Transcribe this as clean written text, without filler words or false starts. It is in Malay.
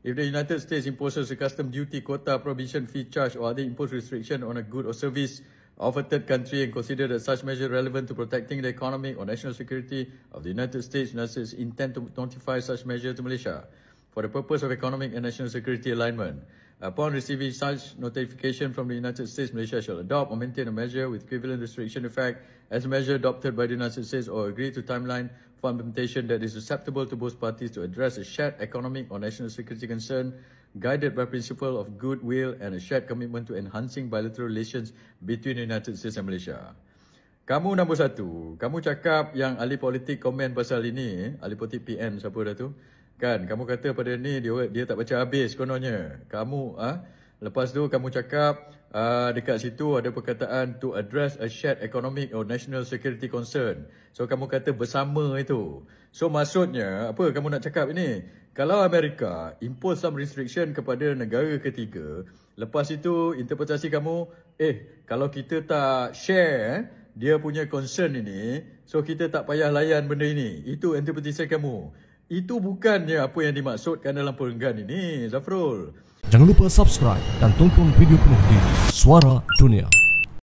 If the United States imposes a custom duty, quota, prohibition, fee charge, or other imposed restriction on a good or service of a third country and consider that such measure relevant to protecting the economic or national security of the United States intend to notify such measure to Malaysia for the purpose of economic and national security alignment. Upon receiving such notification from the United States, Malaysia shall adopt or maintain a measure with equivalent restriction effect as a measure adopted by the United States or agree to timeline for implementation that is acceptable to both parties to address a shared economic or national security concern, guided by principle of goodwill and a shared commitment to enhancing bilateral relations between the United States and Malaysia. Kamu nombor satu, kamu cakap yang ahli politik komen pasal ini, ahli politik PN siapa dah tu? Kan, kamu kata pada ni dia tak baca habis kononnya. Kamu lepas tu kamu cakap dekat situ ada perkataan to address a shared economic or national security concern. So kamu kata bersama itu. So maksudnya apa kamu nak cakap ini? Kalau Amerika impose some restriction kepada negara ketiga, lepas itu interpretasi kamu, kalau kita tak share dia punya concern ini, so kita tak payah layan benda ini. Itu interpretasi kamu. Itu bukannya apa yang dimaksudkan dalam perenggan ini, Zafrul. Jangan lupa subscribe dan tonton video penuh di Suara Dunia.